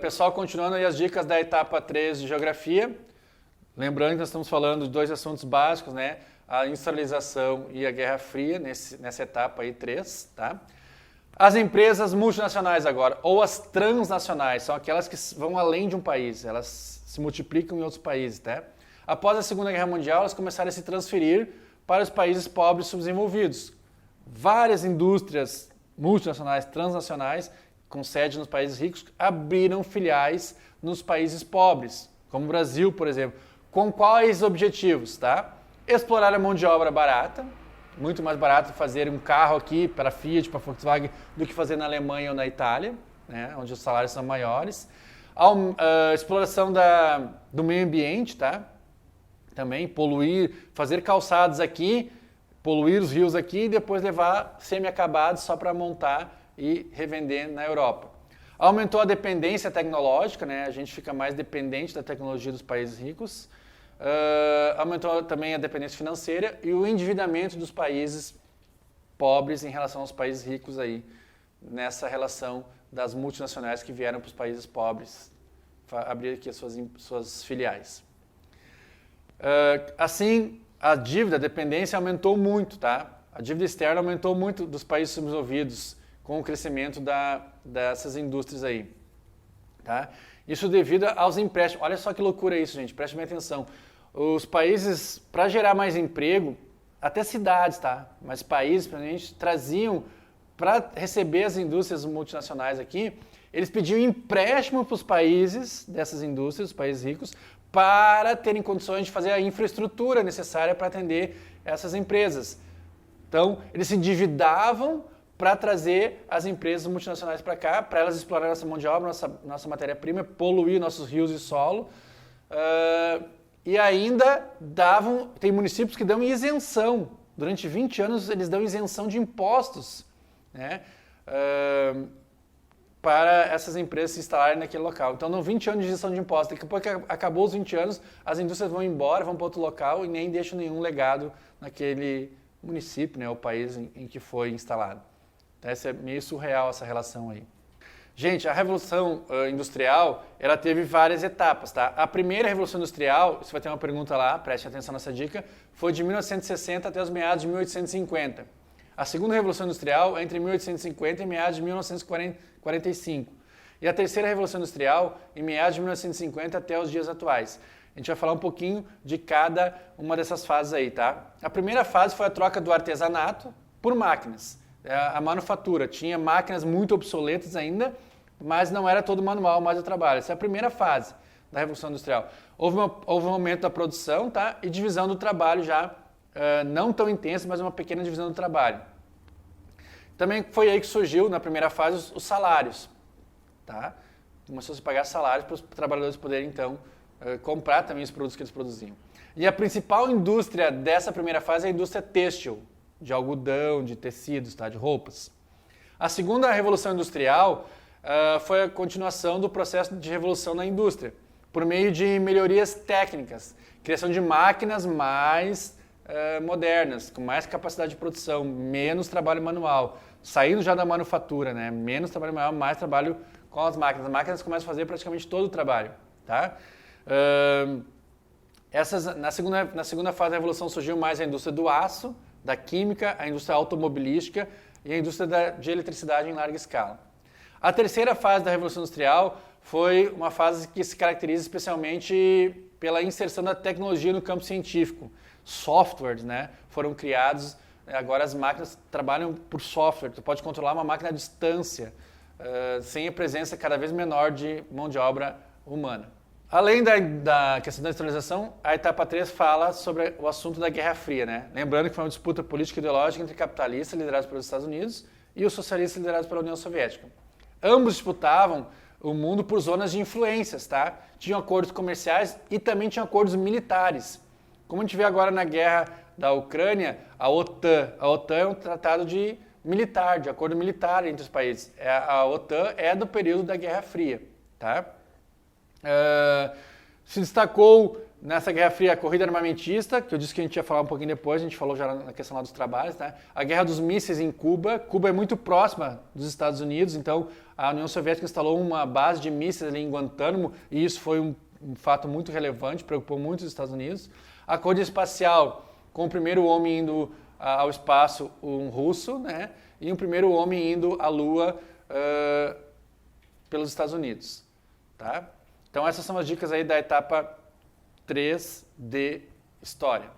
pessoal, continuando aí as dicas da etapa 3 de Geografia. Lembrando que nós estamos falando de dois assuntos básicos, né? A industrialização e a Guerra Fria, nessa etapa aí 3, tá? As empresas multinacionais agora, ou as transnacionais, são aquelas que vão além de um país, elas se multiplicam em outros países, tá? Após a Segunda Guerra Mundial, elas começaram a se transferir para os países pobres e subdesenvolvidos. Várias indústrias multinacionais, transnacionais, com sede nos países ricos, abriram filiais nos países pobres, como o Brasil, por exemplo. Com quais objetivos, tá? Explorar a mão de obra barata, muito mais barato fazer um carro aqui para a Fiat, para a Volkswagen, do que fazer na Alemanha ou na Itália, né, onde os salários são maiores. Exploração do meio ambiente, tá? Também poluir, fazer calçados aqui, poluir os rios aqui e depois levar semi-acabados só para montar e revender na Europa. Aumentou a dependência tecnológica, né? A gente fica mais dependente da tecnologia dos países ricos. Aumentou também a dependência financeira e o endividamento dos países pobres em relação aos países ricos aí, nessa relação das multinacionais que vieram para os países pobres abrir aqui as suas filiais. Assim, a dívida, a dependência aumentou muito, tá? A dívida externa aumentou muito dos países subdesenvolvidos com o crescimento dessas indústrias aí, tá? Isso devido aos empréstimos. Olha só que loucura isso, gente, prestem atenção. Os países, para gerar mais emprego, até cidades, tá? Mas países, pra gente, traziam, para receber as indústrias multinacionais aqui, eles pediam empréstimo para os países, dessas indústrias, os países ricos, para terem condições de fazer a infraestrutura necessária para atender essas empresas. Então, eles se endividavam para trazer as empresas multinacionais para cá, para elas explorarem nossa mão de obra, nossa matéria-prima, poluir nossos rios e solo. E ainda tem municípios que dão isenção. Durante 20 anos eles dão isenção de impostos, né, para essas empresas se instalarem naquele local. Então, não 20 anos de isenção de impostos. Daqui a pouco acabou os 20 anos, as indústrias vão embora, vão para outro local e nem deixam nenhum legado naquele município, né, o país em que foi instalado. Então, é meio surreal essa relação aí. Gente, a Revolução Industrial, ela teve várias etapas, tá? A primeira Revolução Industrial, você vai ter uma pergunta lá, preste atenção nessa dica, foi de 1860 até os meados de 1850. A segunda Revolução Industrial é entre 1850 e meados de 1945. E a terceira Revolução Industrial, em meados de 1950 até os dias atuais. A gente vai falar um pouquinho de cada uma dessas fases aí, tá? A primeira fase foi a troca do artesanato por máquinas. A manufatura tinha máquinas muito obsoletas ainda, mas não era todo manual, mais o trabalho. Essa é a primeira fase da Revolução Industrial. Houve um aumento da produção, tá? E divisão do trabalho já, não tão intensa, mas uma pequena divisão do trabalho. Também foi aí que surgiu, na primeira fase, os salários. Tá? Começou a se pagar salários para os trabalhadores poderem, então, comprar também os produtos que eles produziam. E a principal indústria dessa primeira fase é a indústria têxtil, de algodão, de tecidos, tá? De roupas. A segunda Revolução Industrial foi a continuação do processo de revolução na indústria, por meio de melhorias técnicas, criação de máquinas mais modernas, com mais capacidade de produção, menos trabalho manual, saindo já da manufatura, né? Menos trabalho manual, mais trabalho com as máquinas. As máquinas começam a fazer praticamente todo o trabalho. Tá? Na segunda fase da Revolução surgiu mais a indústria do aço, da química, a indústria automobilística e a indústria de eletricidade em larga escala. A terceira fase da Revolução Industrial foi uma fase que se caracteriza especialmente pela inserção da tecnologia no campo científico. Softwares, né, foram criados, agora as máquinas trabalham por software, tu pode controlar uma máquina à distância, sem a presença cada vez menor de mão de obra humana. Além da questão da industrialização, a etapa 3 fala sobre o assunto da Guerra Fria, né? Lembrando que foi uma disputa política e ideológica entre capitalistas liderados pelos Estados Unidos e os socialistas liderados pela União Soviética. Ambos disputavam o mundo por zonas de influências, tá? Tinham acordos comerciais e também tinham acordos militares. Como a gente vê agora na guerra da Ucrânia, a OTAN. A OTAN é um tratado de acordo militar entre os países. A OTAN é do período da Guerra Fria, tá? Se destacou Nessa Guerra Fria, a corrida armamentista, que eu disse que a gente ia falar um pouquinho depois, a gente falou já na questão lá dos trabalhos, né? A Guerra dos Mísseis em Cuba. Cuba é muito próxima dos Estados Unidos, então a União Soviética instalou uma base de mísseis ali em Guantánamo, e isso foi um fato muito relevante, preocupou muito os Estados Unidos. A corrida espacial, com o primeiro homem indo ao espaço, um russo, né? E o primeiro homem indo à Lua pelos Estados Unidos, tá? Então essas são as dicas aí da etapa 3 de História.